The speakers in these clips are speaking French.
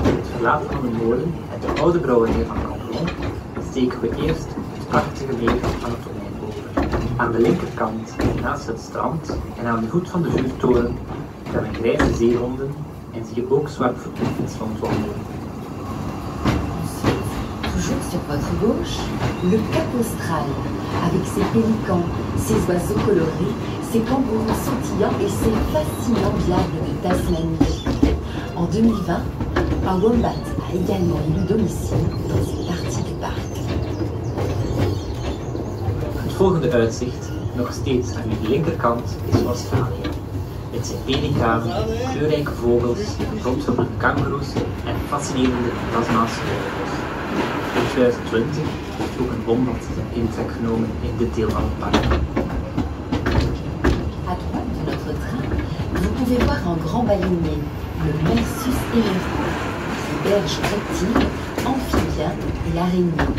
Het verlaten van de molen met de oude brouwerij van Cambon steken we eerst het prachtige meer van het tonijn over. Aan de linkerkant, naast het strand en aan de voet van de vuurtoren, hebben grijze zeehonden en zie je ook zwartvoetjes rondwandelen. Toujours sur votre gauche, le Cap Austral, avec ses pélicans, ses oiseaux colorés, ses kangourous sautillants et ses fascinants diables de Tasmanie. En 2020, un wombat a également élu domicile dans cette partie du parc. Het volgende uitzicht, nog steeds aan uw linkerkant, is Australië. Met zijn pelikanen, kleurrijke vogels, rondvloerige kangoeroes en fascinerende Tasmaanse vogels. In 2020 heeft ook een wombat zijn intrek genomen in dit deel van het park. À droite de notre train, vous pouvez voir un grand baleinier, le Mersus éléphant, qui berge reptiles, amphibiens et araignées.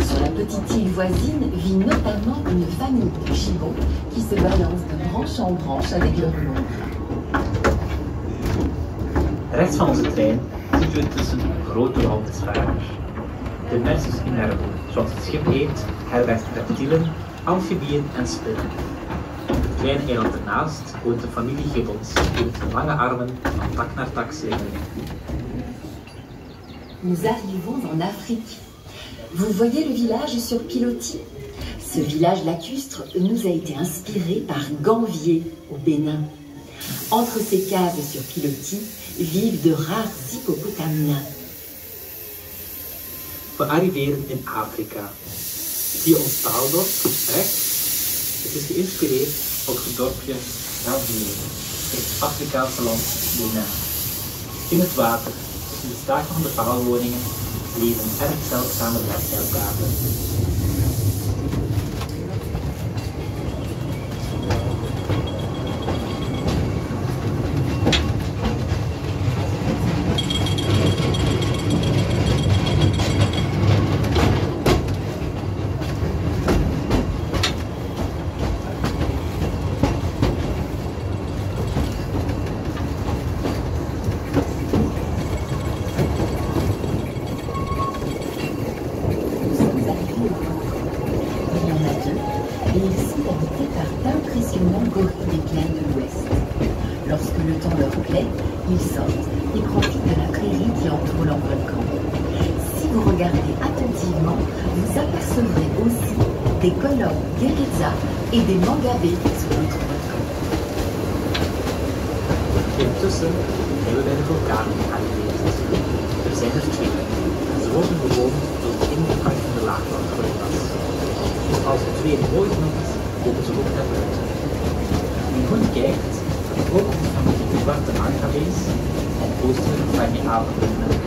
Sur la petite île voisine vit notamment une famille de gibbons qui se balance de branche en branche avec leur longe. Rechts van onze trein zitten we tussen een grote walvisvarer. De Mersus Minervo, zoals het schip heet, herbergt reptielen, amfibieën en spinnen. Op het kleine eiland ernaast woont de familie gibbons die met hun lange armen van tak naar tak slingeren. Nous arrivons en Afrique. Vous voyez le village sur pilotis? Ce village lacustre nous a été inspiré par Gambier au Bénin. Entre ces caves sur pilotis vivent de rares hippopotames. We arriveren in Afrika. Zie je ons taaldorp rechts? Het is geïnspireerd op het dorpje Gambier in het Afrikaanse land Benin. In het water, tussen de staken van de paalwoningen, leven erg zeldzame blaadzeilpaarden. Ils sortent et profitent de la prairie qui entoure leur volcan. Si vous regardez attentivement, vous apercevrez aussi des colobres guereza et des mangabés sur notre volcan. Intussen zijn we bij de vulkanen aangewezen. Er zijn er twee. Ze worden bewoond door de ingekantelde laaglandgorillas. Als het weer mooi genoeg is, komen ze ook naar buiten. Wie goed kijkt, ook van de zwarte mangabees en oostelijk van je avondmelk.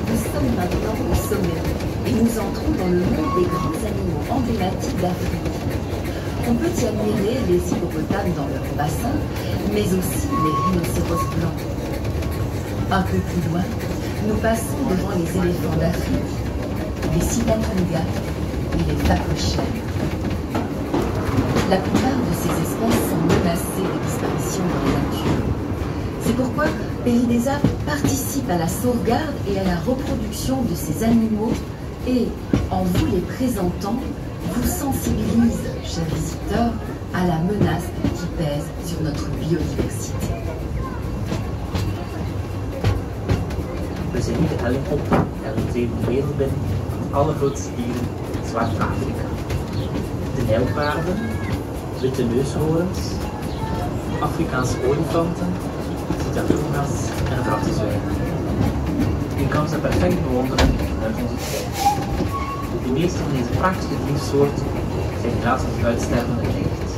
Nous sommes maintenant au sommet et nous entrons dans le monde des grands animaux emblématiques d'Afrique. On peut y admirer les hippopotames dans leur bassin, mais aussi les rhinocéros blancs. Un peu plus loin, nous passons devant les éléphants d'Afrique, les sitatungas et les phacochères. La plupart de ces espèces sont menacées de disparition dans la nature. C'est pourquoi Pays des Arts participe à la sauvegarde et à la reproduction de ces animaux et, en vous les présentant, vous sensibilise, chers visiteurs, à la menace qui pèse sur notre biodiversité. We zijn nu de helling op en we treden de wereld binnen van het allergrootste dieren, Zwart-Afrika. De nijlpaarden, witte neushoorns, Afrikaanse olifanten, citadoras en ratenzwijnen. Je kan ze perfect bewonderen uit onze tijd. De meeste van deze prachtige diersoorten zijn helaas aan het uitsterven bedreigd.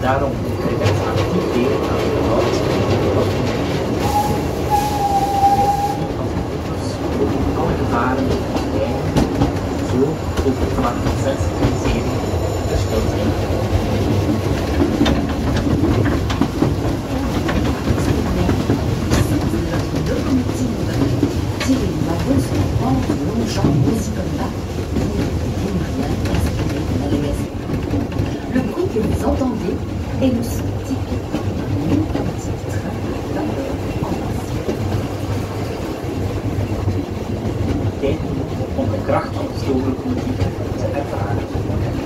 Daarom krijgen ze actief deel aan het behoud van de alle gevaren en bedreigingen, zo ook op vlak van sensibilisering verschilt zijn. Le bruit que vous entendez est le son typique d'un authentique train de vapeur en acier. Tijd om de kracht van de stoomlocomotief te ervaren.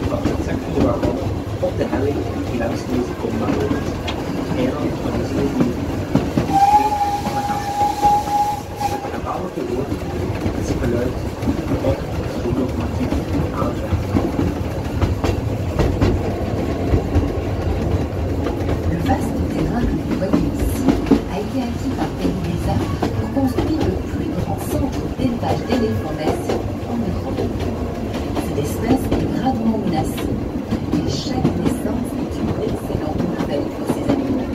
Van het circuitwagon op de helling die langs deze komma loopt. Eiland van de zeedieren. Van de gast. Het gebouwelijke woord is het geluid op de stoomlocomotief aan het werk. Le vaste terrain que vous voyez ici a été acquis par Pays des Arts pour construire le plus grand centre d'élevage d'éléphants d'Asie en Europe. Cette espèce est gravement menacée et chaque naissance est une excellente nouvelle pour ces animaux.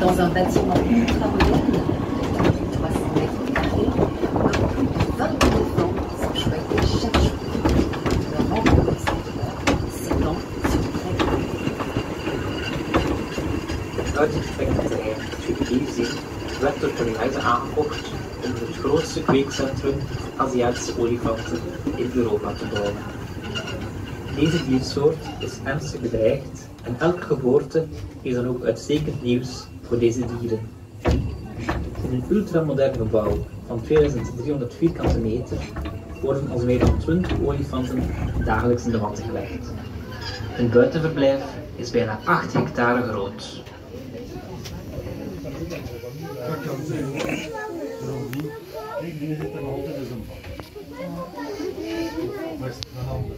Dans un bâtiment ultra moderne, de plus de 300 mètres carrés, plus de 20 éléphants sont choyés chaque jour. Leur nombre de s'étend sur très grand. Het uitgestrekte terrein Chukidevzee werd door Polonaise aangekocht om het grootste kweekcentrum voor Aziatische olifanten in Europa te bouwen. Deze diersoort is ernstig bedreigd en elke geboorte is dan ook uitstekend nieuws voor deze dieren. In een ultramodern gebouw van 2300 vierkante meter worden al meer dan 20 olifanten dagelijks in de watten gelegd. Hun buitenverblijf is bijna 8 hectare groot. Die zit er altijd in zo'n bak. Maar een ander.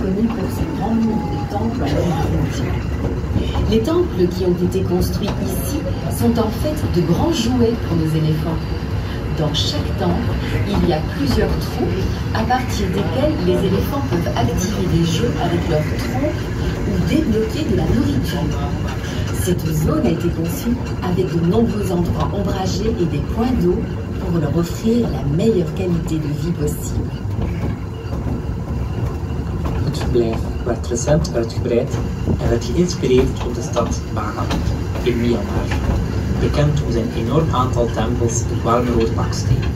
connu pour son grand nombre de temples en Indonésie. Les temples qui ont été construits ici sont en fait de grands jouets pour nos éléphants. Dans chaque temple, il y a plusieurs trous à partir desquels les éléphants peuvent activer des jeux avec leur tronc ou débloquer de la nourriture. Cette zone a été conçue avec de nombreux endroits ombragés et des points d'eau pour leur offrir la meilleure qualité de vie possible. Het verblijf werd recent uitgebreid en werd geïnspireerd op de stad Bagan in Myanmar, bekend om zijn enorm aantal tempels in warme rode bakstenen.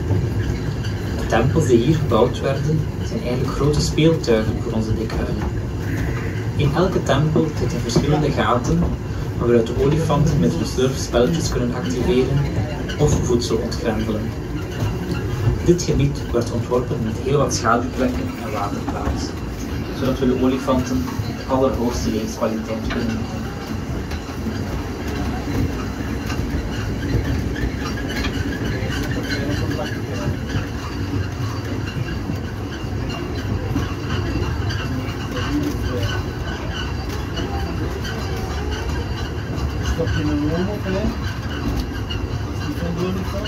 De tempels die hier gebouwd werden zijn eigenlijk grote speeltuinen voor onze dikhuilen. In elke tempel zitten verschillende gaten waaruit de olifanten met hun surfspelletjes kunnen activeren of voedsel ontgrendelen. Dit gebied werd ontworpen met heel wat schaduwplekken en waterplaatsen, zodat we de olifanten de allerhoogste levenskwaliteit kunnen bieden. Stop je een room op, hè? Is die van de olifant?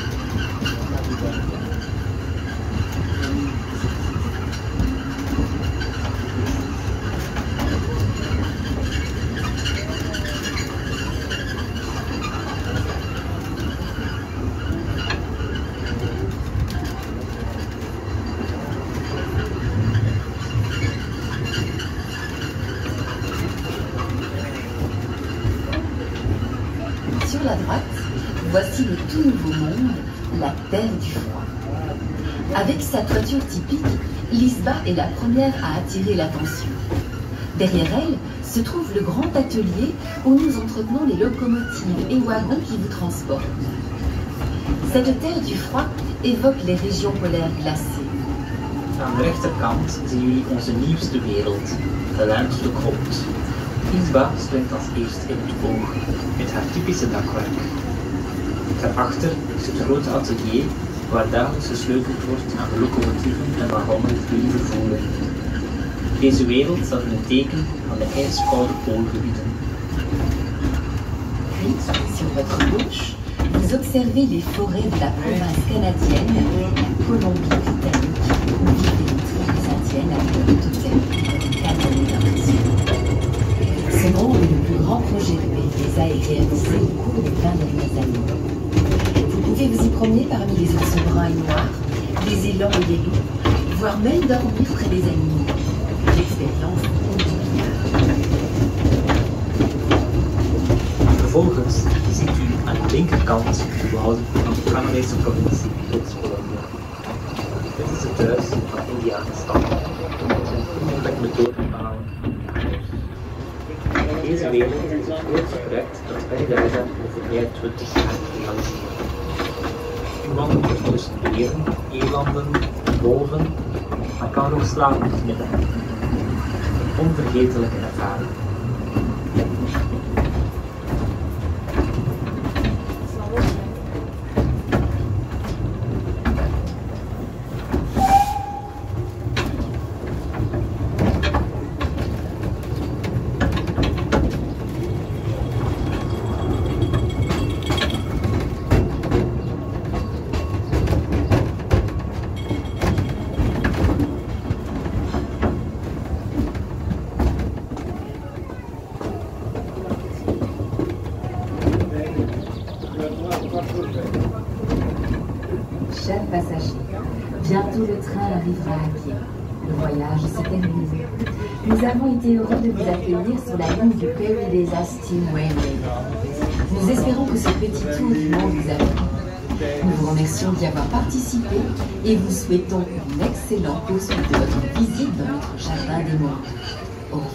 Sur la droite, voici le tout nouveau monde, la Terre du Froid. Avec sa toiture typique, l'Isba est la première à attirer l'attention. Derrière elle se trouve le grand atelier où nous entretenons les locomotives et wagons qui vous transportent. Cette Terre du Froid évoque les régions polaires glacées. Aan de rechterkant zien jullie onze nieuwste wereld, de ruimtelijke grond. Isba springt als eerste in het oog met haar typische dakwerk. Daarachter is het grote atelier waar dagelijks gesleuteld wordt aan de locomotieven en wagonnen die jullie vervoeren. Deze wereld staat in het teken van de ijskoude poolgebieden. Puis, sur votre gauche, vous observez les forêts de la province canadienne, la Colombie-Britannique, où vivent les tribus indiennes avec le totem, canonné d'impression. Ce monde est le plus grand projet de PDVSA et réalisé au cours des 20 dernières années. Vous pouvez vous y promener parmi les ours bruns et noirs, les élans et les loups, voire même dormir près des animaux. L'expérience Vervolgens ziet u aan de linkerkant de wouden van de Canadese provincie Brits-Columbia. Dit is het huis van Indianenstammen met zijn groenlijk methodenpalen. Deze wereld is het grootste project dat PDVSA over meer dan 20 jaar realiseren. U wandelt tussen beren, elanden, wolven, maar kan er ook slaven midden. Een onvergetelijke ervaring. Chers passagers, bientôt le train arrivera à pied. Le voyage se termine. Nous avons été heureux de vous accueillir sur la ligne du PDVSA Steam Railway. Nous espérons que ce petit tour du monde vous a plu. Nous vous remercions d'y avoir participé et vous souhaitons une excellente poursuite de votre visite dans notre jardin des mondes. Au revoir.